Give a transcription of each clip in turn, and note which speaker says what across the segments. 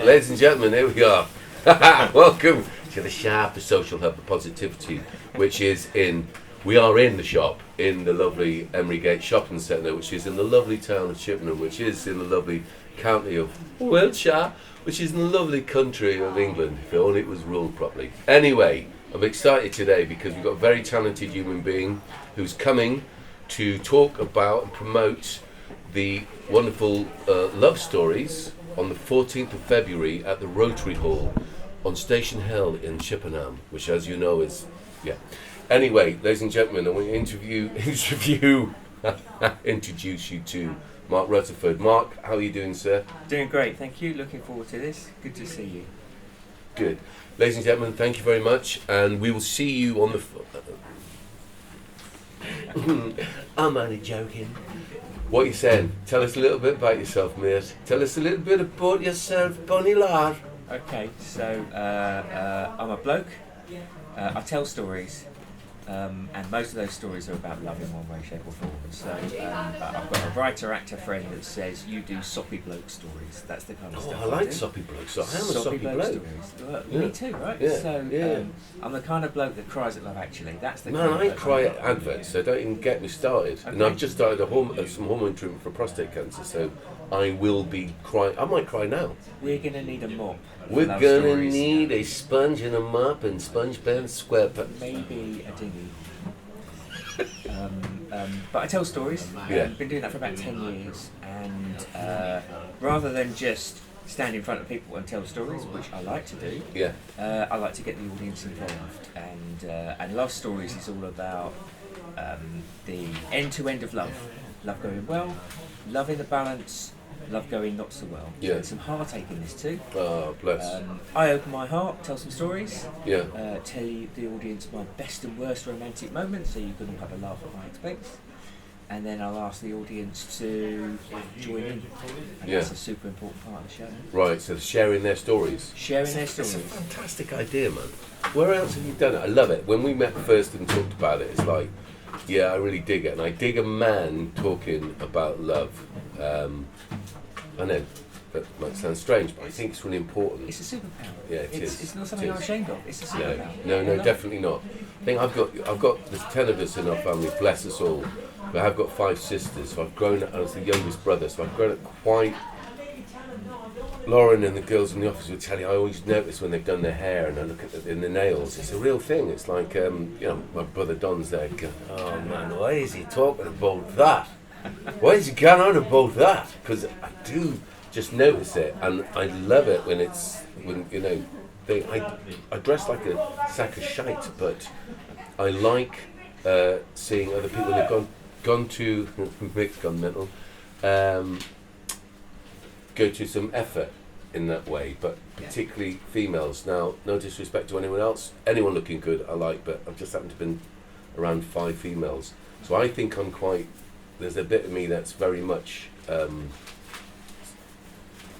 Speaker 1: Ladies and gentlemen, here we are. Welcome to the S.H.O.P, the social hub of positivity, which is we are in the shop, in the lovely Emery Gate shopping centre, which is in the lovely town of Chippenham, which is in the lovely county of Wiltshire, which is in the lovely country of England, if only it was ruled properly. Anyway, I'm excited today because we've got a very talented human being who's coming to talk about and promote the wonderful love stories on the 14th of February at the Rotary Hall on Station Hill in Chippenham, which, as you know, is Anyway, ladies and gentlemen, I want to introduce you to Mark Rutterford. Mark, how are you doing, sir?
Speaker 2: Doing great, thank you. Looking forward to this. Good to see you.
Speaker 1: Good. Ladies and gentlemen, thank you very much, and we will see you on the... I'm only joking. What are you saying? Tell us a little bit about yourself, mate. Tell us a little bit about yourself, Bonnie lad.
Speaker 2: Okay, so I'm a bloke. I tell stories, and most of those stories are about love in one way, shape or form. So I've got a writer-actor friend that says, you do soppy bloke stories. That's the kind of stuff
Speaker 1: I like soppy blokes. So I am a soppy bloke.
Speaker 2: Stories. Well,
Speaker 1: Yeah.
Speaker 2: Me too, right?
Speaker 1: Yeah,
Speaker 2: So
Speaker 1: yeah.
Speaker 2: I'm the kind of bloke that cries at love, actually. That's the
Speaker 1: Man,
Speaker 2: kind
Speaker 1: I
Speaker 2: of
Speaker 1: ain't
Speaker 2: bloke
Speaker 1: cry
Speaker 2: I'm
Speaker 1: at adverts, so don't even get me started. And
Speaker 2: Okay.
Speaker 1: I've just started some hormone treatment for prostate cancer, so I will be crying. I might cry now.
Speaker 2: We're going to need a mop. for
Speaker 1: We're
Speaker 2: love
Speaker 1: gonna
Speaker 2: stories.
Speaker 1: need a sponge and a mop and sponge pen square put.
Speaker 2: Maybe a dinghy. But I tell stories.
Speaker 1: Yeah.
Speaker 2: I've been doing that for about 10 years, and rather than just stand in front of people and tell stories, which I like to do,
Speaker 1: Yeah.
Speaker 2: I like to get the audience involved. And love stories is all about the end-to-end of love. Love going well, love in the balance, love going not so well.
Speaker 1: Yeah.
Speaker 2: There's some heartache in this too.
Speaker 1: Oh, bless.
Speaker 2: I open my heart, tell some stories,
Speaker 1: Yeah.
Speaker 2: tell you, the audience, my best and worst romantic moments, so you can all have a laugh at my expense. And then I'll ask the audience to join in. And
Speaker 1: Yeah.
Speaker 2: that's a super important part of the show.
Speaker 1: Right, so sharing their stories.
Speaker 2: Sharing their
Speaker 1: It's a
Speaker 2: stories.
Speaker 1: fantastic idea, man. Where else have you done it? I love it. When we met first and talked about it, it's like, yeah, I really dig it. And I dig a man talking about love. I know that might sound strange, but I think it's really important.
Speaker 2: It's a superpower.
Speaker 1: Yeah, it is.
Speaker 2: It's not something
Speaker 1: It
Speaker 2: I'm
Speaker 1: is.
Speaker 2: ashamed of. It's a
Speaker 1: No,
Speaker 2: superpower.
Speaker 1: no,
Speaker 2: You know?
Speaker 1: definitely not. I think I've got there's 10 of us in our family, bless us all. But I've got 5 sisters, so I've grown up, I was the youngest brother, so I've grown up quite... Lauren and the girls in the office would tell you, I always notice when they've done their hair and I look at in the nails, it's a real thing. It's like, my brother Don's there going, oh man, why is he talking about that? Why is he going on about that? Because I do just notice it, and I love it when I dress like a sack of shite, but I like seeing other people who've gone to Mick's gone mental, go to some effort in that way, but particularly females. Now, no disrespect to anyone else, anyone looking good I like, but I've just happened to been around 5 females, so I think I'm quite. There's a bit of me that's very much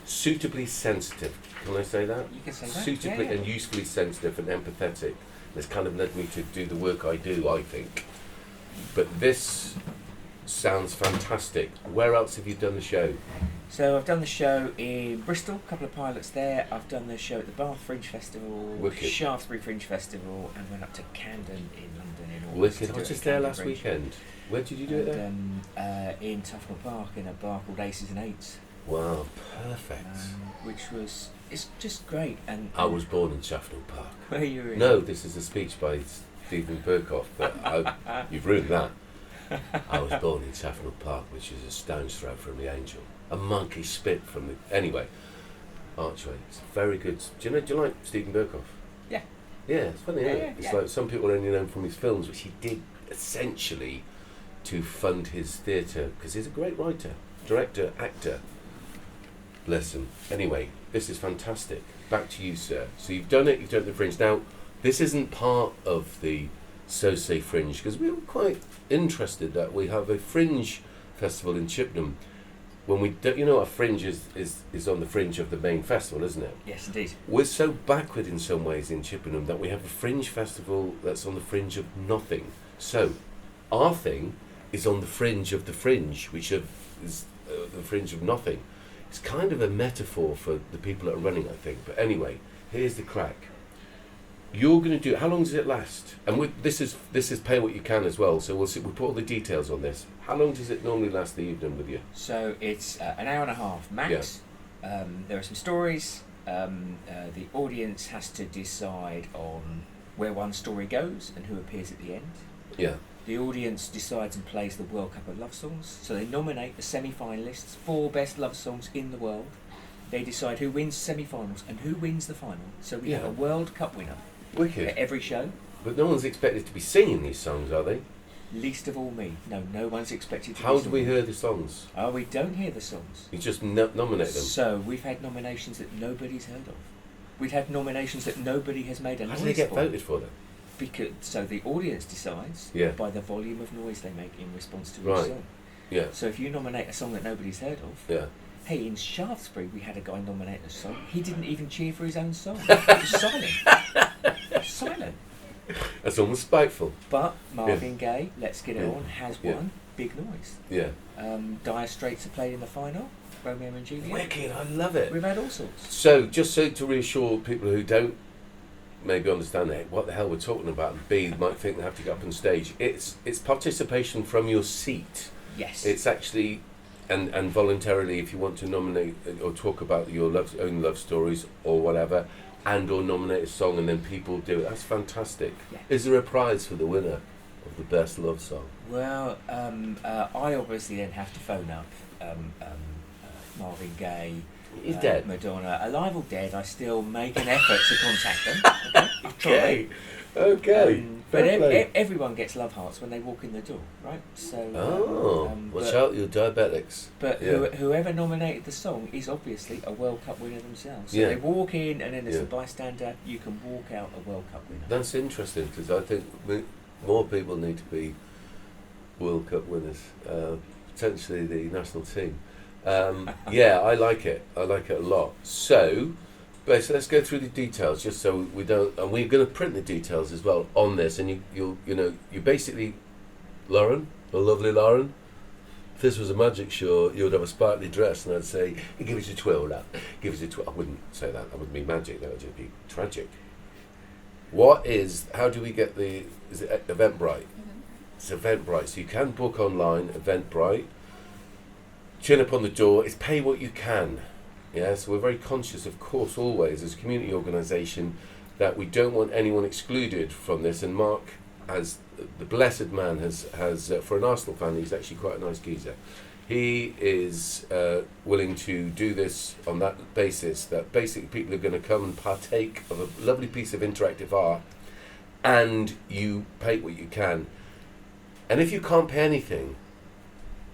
Speaker 1: suitably sensitive. Can I say that?
Speaker 2: You can say that.
Speaker 1: Suitably
Speaker 2: yeah.
Speaker 1: and usefully sensitive and empathetic. It's kind of led me to do the work I do, I think. But this sounds fantastic. Where else have you done the show?
Speaker 2: So I've done the show in Bristol, a couple of pilots there. I've done the show at the Bath Fringe Festival,
Speaker 1: Wicked.
Speaker 2: Shaftesbury Fringe Festival, and went up to Camden in London in August.
Speaker 1: Wicked. I
Speaker 2: to do
Speaker 1: was
Speaker 2: it
Speaker 1: just
Speaker 2: at
Speaker 1: there
Speaker 2: Camden
Speaker 1: last
Speaker 2: Fringe.
Speaker 1: weekend. Where did you do it there?
Speaker 2: And, in Tufnell Park in a bar called Aces and Eights,
Speaker 1: Wow, perfect.
Speaker 2: which was, it's just great. And
Speaker 1: I was born in Chippenham Park.
Speaker 2: where you were in?
Speaker 1: No, this is a speech by Stephen Burkoff, but you've ruined that. I was born in Chippenham Park, which is a stone's throw from the Angel. A monkey spit from the... Anyway, Archway. It's very good. Do you like Stephen Burkoff?
Speaker 2: Yeah.
Speaker 1: Yeah, it's funny, isn't it?
Speaker 2: Yeah,
Speaker 1: It's
Speaker 2: yeah.
Speaker 1: like some people only know him from his films, which he did essentially to fund his theatre, because he's a great writer, director, actor. Bless him. Anyway, this is fantastic. Back to you, sir. So you've done it, you've done the Fringe. Now, this isn't part of the So-Say Fringe, because we were quite interested that we have a Fringe festival in Chippenham. When we do, a Fringe is on the fringe of the main festival, isn't it?
Speaker 2: Yes, indeed.
Speaker 1: We're so backward in some ways in Chippenham that we have a Fringe festival that's on the fringe of nothing. So, our thing is on the fringe of the fringe, which is the fringe of nothing. it's kind of a metaphor for the people that are running, I think. But anyway, here's the crack. You're going to do. How long does it last? And this is pay what you can as well. So we'll see. We'll put all the details on this. How long does it normally last the evening with you?
Speaker 2: So it's an hour and a half max. Yeah. There are some stories. The audience has to decide on where one story goes and who appears at the end.
Speaker 1: Yeah.
Speaker 2: The audience decides and plays the World Cup of Love Songs. So they nominate the semi-finalists, 4 best love songs in the world. They decide who wins semi-finals and who wins the final. So we have a World Cup winner.
Speaker 1: Wicked.
Speaker 2: At every show.
Speaker 1: But no one's expected to be singing these songs, are they?
Speaker 2: Least of all me. No one's expected to
Speaker 1: How
Speaker 2: be
Speaker 1: do we
Speaker 2: singing.
Speaker 1: hear the songs?
Speaker 2: Oh, we don't hear the songs.
Speaker 1: You just nominate them.
Speaker 2: So we've had nominations that nobody's heard of. We've had nominations that nobody has made a noise for.
Speaker 1: How do they get voted for then?
Speaker 2: So the audience decides by the volume of noise they make in response to each song.
Speaker 1: Yeah.
Speaker 2: So if you nominate a song that nobody's heard of, hey, in Shaftesbury we had a guy nominate a song. He didn't even cheer for his own song. He was silent. Silent.
Speaker 1: That's almost spiteful.
Speaker 2: But Marvin Gaye, Let's Get It On, has won. Big noise.
Speaker 1: Yeah.
Speaker 2: Dire Straits are played in the final. Romeo and Juliet.
Speaker 1: Wicked, I love it.
Speaker 2: We've had all sorts.
Speaker 1: So, just to reassure people who don't maybe understand what the hell we're talking about, and B, might think they have to get up on stage, it's participation from your seat.
Speaker 2: Yes.
Speaker 1: It's actually, and voluntarily, if you want to nominate or talk about your own love stories or whatever, and or nominate a song and then people do it. That's fantastic. Yeah. Is there a prize for the winner of the best love song?
Speaker 2: Well, I obviously then have to phone up Marvin Gaye.
Speaker 1: He's dead.
Speaker 2: Madonna. Alive or dead, I still make an effort to contact them. Okay.
Speaker 1: Okay.
Speaker 2: But everyone gets love hearts when they walk in the door, right? So.
Speaker 1: Watch out, you're diabetics.
Speaker 2: But whoever nominated the song is obviously a World Cup winner themselves. So they walk in, and then as a bystander, you can walk out a World Cup winner.
Speaker 1: That's interesting, because I think more people need to be World Cup winners. Potentially the national team. I like it. I like it a lot. So let's go through the details, just so we don't. And we're going to print the details as well on this. And you basically, Lauren, the lovely Lauren. If this was a magic show, you would have a sparkly dress, and I'd say, "Give us a twirl, love. Give us a twirl." I wouldn't say that. That wouldn't be magic. That would just be tragic. How do we get is it Eventbrite? Mm-hmm. It's Eventbrite. So you can book online, Eventbrite. Chin up on the door. It's pay what you can. Yeah, so we're very conscious, of course, always as a community organisation, that we don't want anyone excluded from this. And Mark, as the blessed man, has for an Arsenal fan, he's actually quite a nice geezer. He is willing to do this on that basis, that basically people are going to come and partake of a lovely piece of interactive art, and you pay what you can. And if you can't pay anything,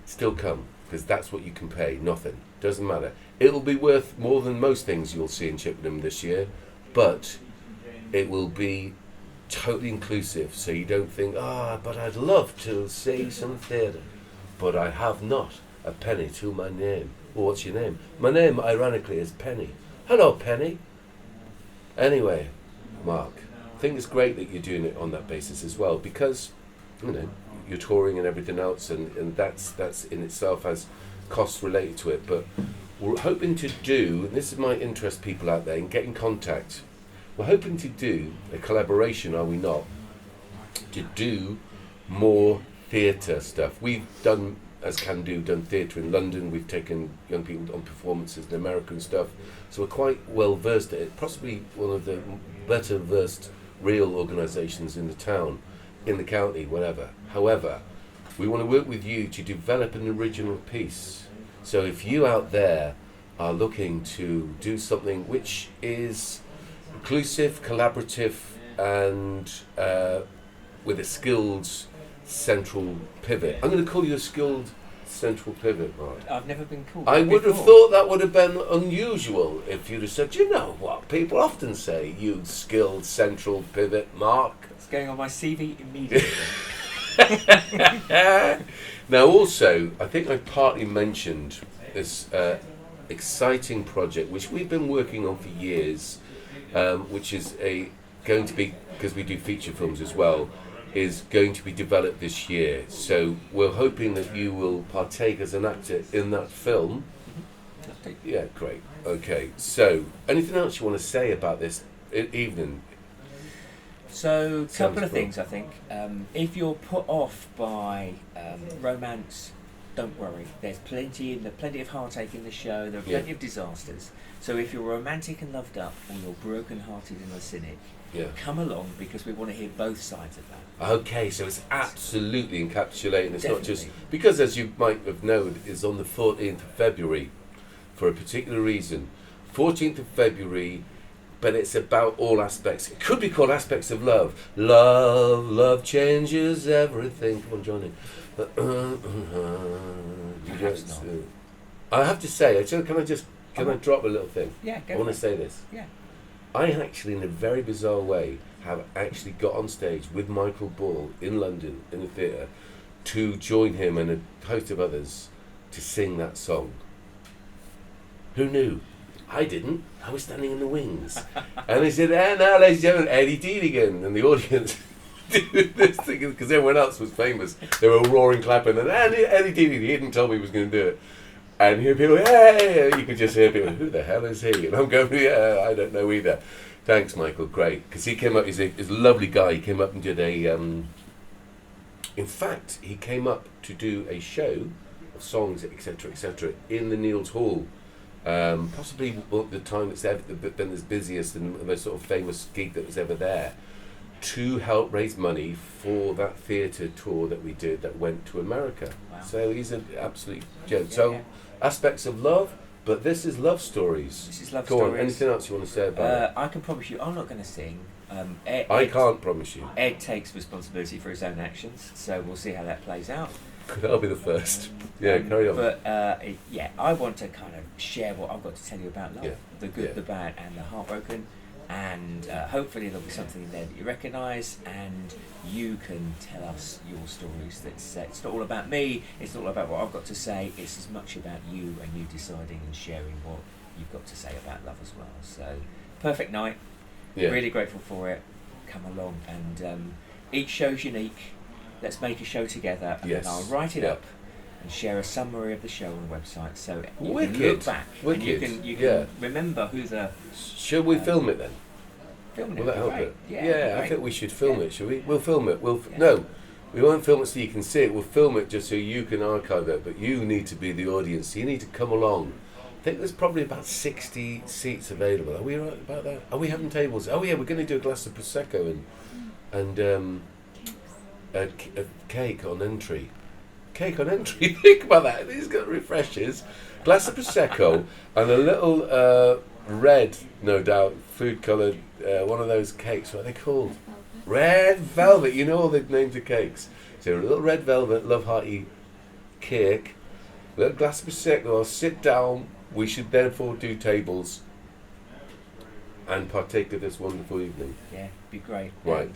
Speaker 1: still come, because that's what you can pay. Nothing. Doesn't matter. It'll be worth more than most things you'll see in Chippenham this year, but it will be totally inclusive, so you don't think, but I'd love to see some theatre, but I have not a penny to my name. Well, what's your name? My name, ironically, is Penny. Hello, Penny. Anyway, Mark, I think it's great that you're doing it on that basis as well, because, you're touring and everything else, and that's in itself has costs related to it. But we're hoping to do, and this might interest people out there, and get in contact. We're hoping to do a collaboration, are we not, to do more theatre stuff. We've done, as Kandu, done theatre in London. We've taken young people on performances in America and stuff. So we're quite well versed at it. Possibly one of the better versed real organisations in the town, in the county, whatever. However, we want to work with you to develop an original piece. So if you out there are looking to do something which is inclusive, collaborative, and with a skilled central pivot. I'm going to call you a skilled central pivot, Mark.
Speaker 2: I've never been called
Speaker 1: I would have thought that would have been unusual if you'd have said, you know what, people often say, you skilled central pivot, Mark.
Speaker 2: It's going on my CV immediately.
Speaker 1: Now also, I think I partly mentioned this exciting project which we've been working on for years, which is going to be, because we do feature films as well, is going to be developed this year. So we're hoping that you will partake as an actor in that film.
Speaker 2: to.
Speaker 1: Yeah, great. Okay, so anything else you want to say about this evening?
Speaker 2: So, a couple of
Speaker 1: cool.
Speaker 2: things, I think. If you're put off by romance, don't worry. There's plenty of heartache in the show. There are plenty of disasters. So if you're romantic and loved up, or you're broken-hearted and a cynic, come along, because we want to hear both sides of that.
Speaker 1: Okay, so it's absolutely encapsulating. It's not just
Speaker 2: Definitely.
Speaker 1: because, as you might have known, it's on the 14th of February for a particular reason. 14th of February, but it's about all aspects. It could be called aspects of love. Love changes everything. Come on, Johnny.
Speaker 2: Perhaps not.
Speaker 1: I have to say, can I drop a little thing?
Speaker 2: Yeah, go
Speaker 1: I want
Speaker 2: for
Speaker 1: to
Speaker 2: it.
Speaker 1: say this.
Speaker 2: Yeah.
Speaker 1: I actually, in a very bizarre way, have actually got on stage with Michael Ball in London in the theatre to join him and a host of others to sing that song. Who knew? I didn't. I was standing in the wings. And they said, and now, ladies and gentlemen, Eddie Deedigan. And the audience did this thing, because everyone else was famous. They were roaring, clapping, and Eddie Deedigan, he hadn't told me he was going to do it. And you hear people, hey! You could just hear people, who the hell is he? And I'm going, yeah, I don't know either. Thanks, Michael, great. Because he came up, he's a lovely guy. He came up and did in fact, he came up to do a show of songs, etc., in the Neil's Hall. Possibly the time that's ever been as busiest and the most sort of famous gig that was ever there, to help raise money for that theatre tour that we did that went to America.
Speaker 2: Wow.
Speaker 1: So he's an absolute gem.
Speaker 2: Yeah,
Speaker 1: So
Speaker 2: yeah.
Speaker 1: aspects of love, but this is love stories.
Speaker 2: This is love
Speaker 1: Go
Speaker 2: stories.
Speaker 1: on, anything else you want to say about it?
Speaker 2: I can promise you, I'm not going to sing.
Speaker 1: I can't promise you.
Speaker 2: Ed takes responsibility for his own actions, so we'll see how that plays out.
Speaker 1: I'll be the first. Yeah, carry on.
Speaker 2: But I want to kind of share what I've got to tell you about love, the good, the bad, and the heartbroken. And hopefully there'll be something in there that you recognise, and you can tell us your stories. It's not all about me, it's not all about what I've got to say, it's as much about you and you deciding and sharing what you've got to say about love as well. So, perfect night, really grateful for it. Come along, and each show's unique. Let's make a show together, and then I'll write it up and share a summary of the show on the website, so you can look back and you can remember who the...
Speaker 1: Should we film it then?
Speaker 2: Film it.
Speaker 1: Will that help
Speaker 2: Great.
Speaker 1: it?
Speaker 2: Yeah,
Speaker 1: I think we should film it, shall we? We'll film it. No, we won't film it so you can see it. We'll film it just so you can archive it, but you need to be the audience. You need to come along. I think there's probably about 60 seats available. Are we right about that? Are we having tables? Oh yeah, we're going to do a glass of Prosecco and a cake on entry. Cake on entry. Think about that. These got refreshes, glass of Prosecco, and a little red, no doubt, food-coloured, one of those cakes. What are they called? Red velvet. You know all the names of cakes. So a little red velvet, love hearty cake, a little glass of Prosecco. I'll sit down. We should therefore do tables and partake of this wonderful evening.
Speaker 2: Yeah, be great.
Speaker 1: Right.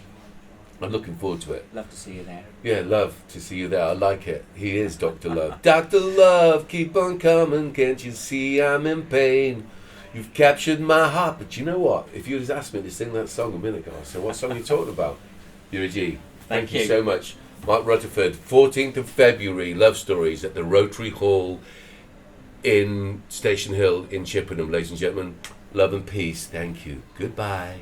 Speaker 1: I'm looking forward to it.
Speaker 2: Love to see you there.
Speaker 1: Yeah, love to see you there. I like it. He is Dr. Love. Dr. Love, keep on coming. Can't you see I'm in pain? You've captured my heart. But you know what? If you'd asked me to sing that song a minute ago, I said, what song are you talking about? You're a G. Thank you so much. Mark Rutterford, 14th of February, Love Stories at the Rotary Hall in Station Hill in Chippenham. Ladies and gentlemen, love and peace. Thank you. Goodbye.